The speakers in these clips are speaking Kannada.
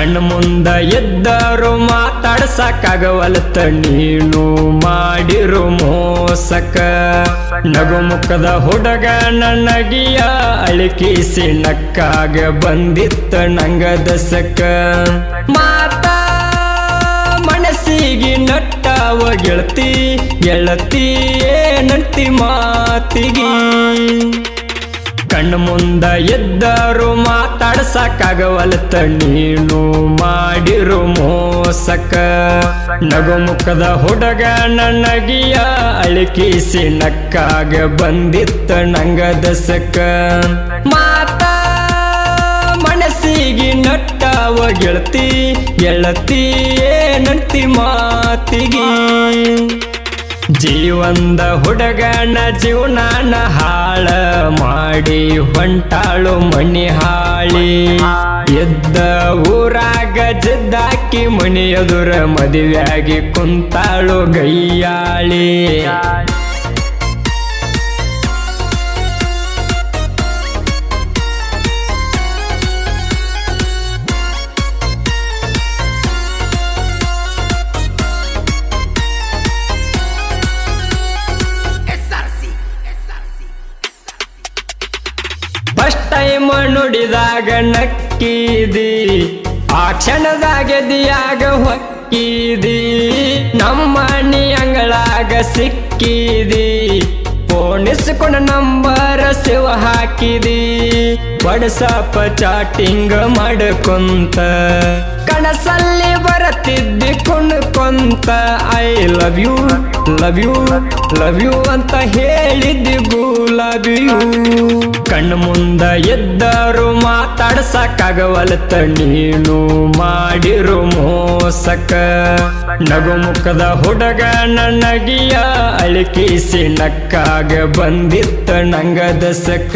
ಕಣ್ಣು ಮುಂದ ಎದ್ದರು ಮಾತಾಡ್ಸಕ್ಕಾಗವಲ್ತ ನೀನು ಮಾಡಿರು ಮೋಸಕ ನಗು ಮುಖದ ಹುಡುಗ ನನ್ನಗಿಯ ಅಳಿಕಿಸಿ ನಕ್ಕಾಗ ಬಂದಿತ್ತ ನಂಗ ದಸಕ ಮಾತಾ ಮನಸ್ಸಿಗೆ ನಟ್ಟವ ಗೆಳತಿ ಗೆಳತಿ ಏನಂತಿ ಮಾತಿಗೆ ಕಣ್ಣು ಮುಂದ ಎದ್ದರು ಮಾತಾಡ್ಸಕ್ಕಾಗವಲ್ತ ನೀನು ಮಾಡಿರು ಮೋಸಕ ನಗು ಮುಖದ ಹುಡುಗ ನನ್ನಗಿಯ ಅಳಿಕಿಸಿ ನಕ್ಕಾಗ ಬಂದಿತ್ತ ನಂಗ ದಸಕ ಮಾತಾ ಮನಸ್ಸಿಗೆ ನಟ್ಟವ ಗೆಳತಿ ಗೆಳತಿ ಏನಂತಿ ಮಾತಿಗೆ ಜೀವಂದ ಹುಡುಗನ ಜೀವನಾನ ಹಾಳ ಮಾಡಿ ಹೊಂಟಾಳು ಮಣಿ ಹಾಳಿ ಎದ್ದ ಊರಾಗ ಜದ್ದಾಕಿ ಮಣಿ ಎದುರ ಮದುವೆಯಾಗಿ ಕುಂತಾಳು ಗೈಯಾಳಿ ಫಸ್ಟ್ ಟೈಮ್ ನುಡಿದಾಗ ನಕ್ಕಿದಿ ಆ ಕ್ಷಣದಾಗೆದಿಯಾಗ ಹೊಕ್ಕಿದಿ ನಮ್ಮ ನೀ ಅಂಗಳಾಗ ಸಿಕ್ಕಿದಿ ಫೋನಿಸ್ಕೊಂಡ ನಂಬರ್ ಸೇವ್ ಹಾಕಿದಿ ವಾಟ್ಸಪ್ ಚಾಟಿಂಗ್ ಮಾಡ್ಕೊಂತ ಕನಸಲ್ಲಿ ಬರತಿದ್ದಿ ಕುಣ್ಕೊಂತ I love you love you love you ಅಂತ ಹೇಳಿದ್ದಿ ಲವ್ ಯು ಕಣ್ಣು ಮುಂದ ಎದ್ದರು ಮಾತಾಡ್ಸಕ್ಕಾಗವಲ್ತ ನೀನು ಮಾಡಿರು ಮೋಸಕ ನಗು ಮುಖದ ಹುಡುಗ ನನ್ನಗಿಯ ಅಳಿಕಿಸಿ ನಕ್ಕಾಗ ಬಂದಿತ್ತ ನಂಗ ದಸಕ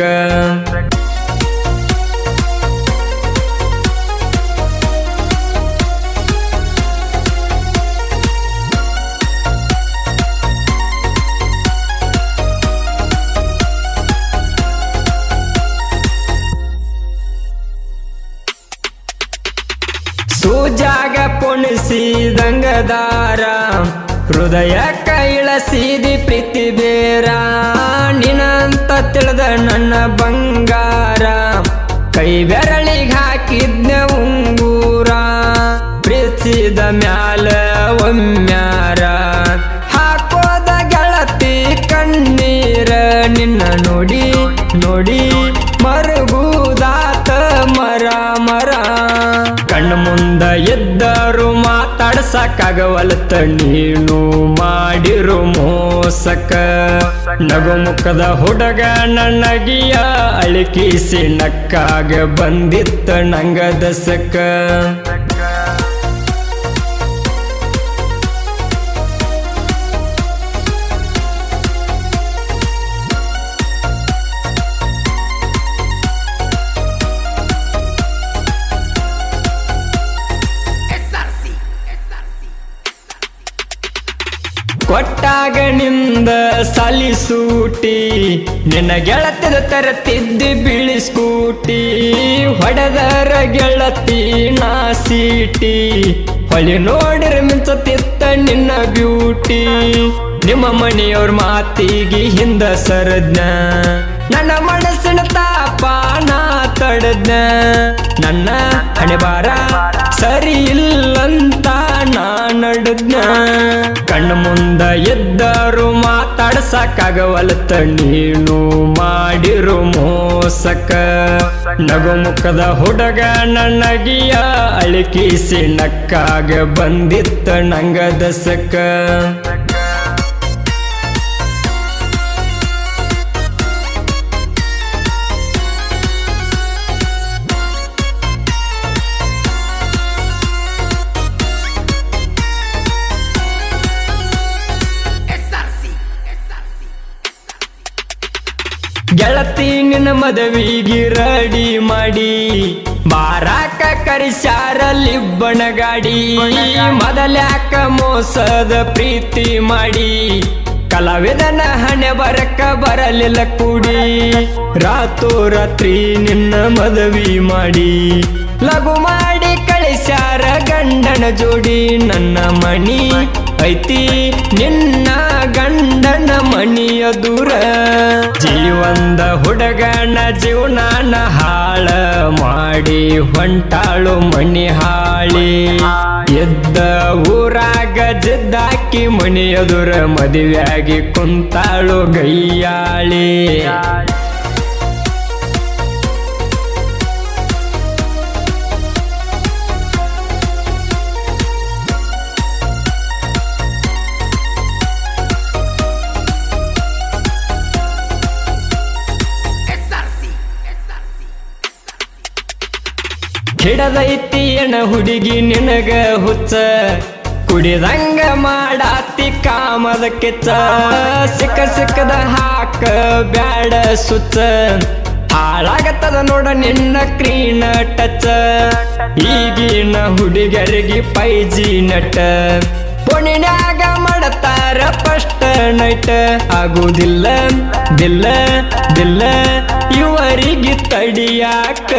ಸೂಜಾಗ ಪೊಣಿಸಿದಂಗದಾರ ಹೃದಯಕ್ಕ ಇಳಸಿದಿ ಪ್ರೀತಿ ಬೇರ ನಿನಂತ ತಿಳಿದ ನನ್ನ ಬಂಗಾರ ಕೈ ಬೆರಳಿಗೆ ಹಾಕಿದ್ನ ಉಂಗೂರ ಪ್ರೀತಿಸಿದ ಮ್ಯಾಲ ಒಮ್ಮ್ಯಾರ ಹಾಕೋದ ಗೆಳತಿ ಕಣ್ಣೀರ ನಿನ್ನ ನೋಡಿ ನೋಡಿ ಮರುಗುದಾತ ಮರ ಮರ ಕಣ್ಣು ಮುಂದ ಎದ್ದರು ಮಾತಾಡ್ಸಕ್ಕಾಗವಲ್ತ ನೀನು ಮಾಡಿರು ಮೋಸಕ ನಗು ಮುಖದ ಹುಡುಗ ನನ್ನಗಿಯ ಅಳಿಕಿಸಿ ನಕ್ಕಾಗ ಬಂದಿತ್ತ ನಂಗ ದಸಕ ಕೊಟ್ಟಾಗ ನಿಂದ ಸಲಿಸೂಟಿ ನಿನ್ನ ಗೆಳತಿದ ತರತಿದ್ದಿ ಬಿಳಿ ಸ್ಕೂಟಿ ಹೊಡೆದರ ಗೆಳತಿ ನಾ ಸೀಟಿ ಹೊಳಿ ನೋಡಿರ ಮಿಂಚತಿತ್ತ ನಿನ್ನ ಬ್ಯೂಟಿ ನಿಮ್ಮ ಮನೆಯವ್ರ ಮಾತಿಗೆ ಹಿಂದ ಸರದ್ನ ನನ್ನ ಮನಸ್ಸಿನ ತಾಪ ನಾ ತಡದ್ನ ನನ್ನ ಹಣೆಬಾರ ಸರಿ ಇಲ್ಲಂತ ನಾ ನಡದ್ನ ಕಣ್ಣು ಮುಂದ ಎದ್ದರು ಮಾತಾಡ್ಸಕ್ಕಾಗವಲ್ತ ನೀನು ಮಾಡಿರು ಮೋಸಕ ನಗು ಮುಖದ ಹುಡುಗ ನನ್ನಗಿಯ ಅಳಿಕಿಸಿ ನಕ್ಕಾಗ ಬಂದಿತ್ತ ನಂಗ ದಸಕ ಗೆಳತಿ ನಿನ್ನ ಮದುವಿಗೆ ರೆಡಿ ಮಾಡಿ ಬಾರಾಕ ಕರಿಸ್ಯಾರಲ್ಲಿ ಬಣಗಾಡಿ ಮೊದಲ್ಯಾಕ ಮೋಸದ ಪ್ರೀತಿ ಮಾಡಿ ಕಲಾವಿದನ ಹಣೆ ಬರಕ ಬರಲಿಲ್ಲ ಕೂಡಿ ರಾತ್ರೋರಾತ್ರಿ ನಿನ್ನ ಮದುವೆ ಮಾಡಿ ಲಘು ಮಾಡಿ ಕಳಿಸಿ ಕರೆಸ್ಯಾರ ಗಂಡನ ಜೋಡಿ ನನ್ನ ಮಣಿ ಐತಿ ನಿನ್ನ ಗಂಡನ ಮಣಿಯ ದೂರ ಜೀವಂದ ಹುಡುಗನ ಜೀವನಾನ ಹಾಳ ಮಾಡಿ ಹೊಂಟಾಳು ಮಣಿ ಹಾಳಿ ಎದ್ದ ಊರಾಗ ಜಿದ್ದಾಕಿ ಮಣಿಯದುರ ಮದುವೆಯಾಗಿ ಕುಂತಾಳು ಗೈಯಾಳಿ ಹಿಡದೈತಿ ಎಣ ಹುಡುಗಿ ನಿನಗ ಹುಚ್ಚ ಕುಡಿದಂಗ ಮಾಡಾತಿ ಕಾಮದ ಕಿಚ್ಚ ಸಿಕ್ಕದ ಹಾಕ ಬ್ಯಾಡ ಸುಚ್ಚ ಹಾಳಾಗತ್ತದ ನೋಡ ನಿನ್ನ ಕ್ರೀನ ಟಚ್ ಈಗಿನ ಹುಡುಗರಿಗೆ ಪೈಜಿ ನಟ ಪೊಣಿನ್ಯಾಗ ಮಾಡತಾರ ಫಸ್ಟ್ ನೈಟ್ ಆಗುದಿಲ್ಲ ದಿಲ್ಲ ದಿಲ್ಲ ಇವರಿಗೆ ತಡಿಯಾಕ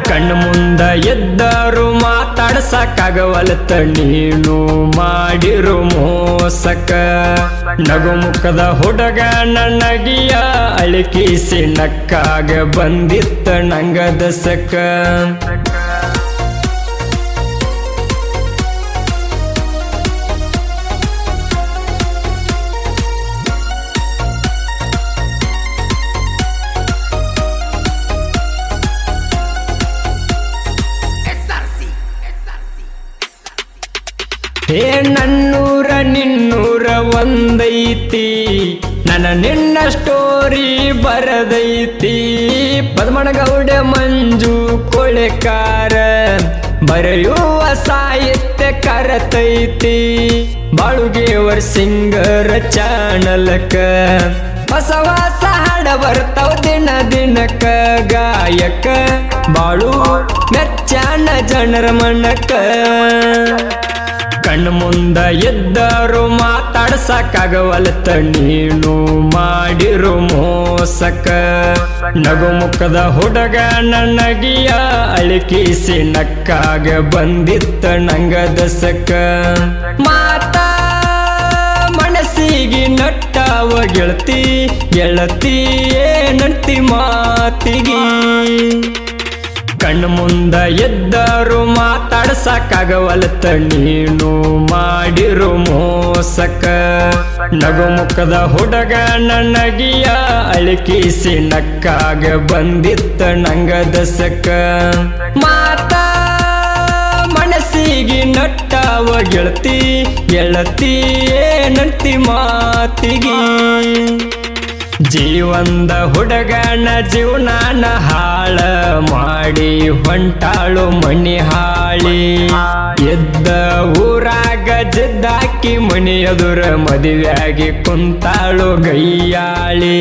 ಕಣ್ಣು ಮುಂದ ಎದ್ದರು ಮಾತಾಡ್ಸಕ್ಕಾಗವಲ್ತ ನೀನು ಮಾಡಿರು ಮೋಸಕ ನಗು ಮುಖದ ಹುಡುಗ ನನ್ನಗಿಯ ಅಳಿಕಿಸಿ ನಕ್ಕಾಗ ಬಂದಿತ್ತ ನಂಗ ದಸಕ ಹೇ ನನ್ನೂರ ನಿನ್ನೂರ ಒಂದೈತಿ ನನ್ನ ನಿನ್ನ ಸ್ಟೋರಿ ಬರದೈತಿ ಪದ್ಮನಗೌಡ ಮಂಜು ಕೊಳೆಕಾರ ಬರೆಯುವ ಸಾಹಿತ್ಯ ಕರತೈತಿ ಬಾಳುಗೇವರ್ ಸಿಂಗರ ಚಾನಲಕ ಹೊಸ ಹೊಸ ಹಾಡ ಬರ್ತಾವ ದಿನ ದಿನಕ್ಕ ಗಾಯಕ ಬಾಳು ಮೆಚ್ಚಾನ ಜನರ ಮನಕ ಕಣ್ಣು ಮುಂದ ಎದ್ದರು ಮಾತಾಡ್ಸಕ್ಕಾಗವಲ್ತ ನೀನು ಮಾಡಿರು ಮೋಸಕ ನಗು ಮುಖದ ಹುಡುಗ ನನ್ನಗಿಯ ಅಳಿಕಿಸಿ ನಕ್ಕಾಗ ಬಂದಿತ್ತ ನಂಗ ದಸಕ ಮಾತಾ ಮನಸ್ಸಿಗೆ ನಟ್ಟವ ಗೆಳತಿ ಗೆಳತಿ ಏನಂತಿ ಮಾತಿಗೆ ಕಣ್ಣು ಮುಂದ ಎದ್ದರು ಮಾತಾಡ್ಸಕ್ಕಾಗವಲ್ತ ನೀನು ಮಾಡಿರು ಮೋಸಕ ನಗು ಮುಖದ ಹುಡುಗ ನನ್ನಗಿಯ ಅಳಿಕಿಸಿ ನಕ್ಕಾಗ ಬಂದಿತ್ತ ನಂಗ ದಸಕ ಮಾತಾ ಮನಸ್ಸಿಗೆ ನಟ್ಟವ ಗೆಳತಿ ಗೆಳತಿ ಏನಂತಿ ಮಾತಿಗೆ ಜೀವಂದ ಹುಡುಗನ ಜೀವನಾನ ಹಾಳ ಮಾಡಿ ಹೊಂಟಾಳು ಮಣಿ ಹಾಳಿ ಎದ್ದ ಊರಾಗ ಜಿದ್ದಾಕಿ ಮಣಿಯದುರ ಮದುವೆಯಾಗಿ ಕುಂತಾಳು ಗೈಯಾಳಿ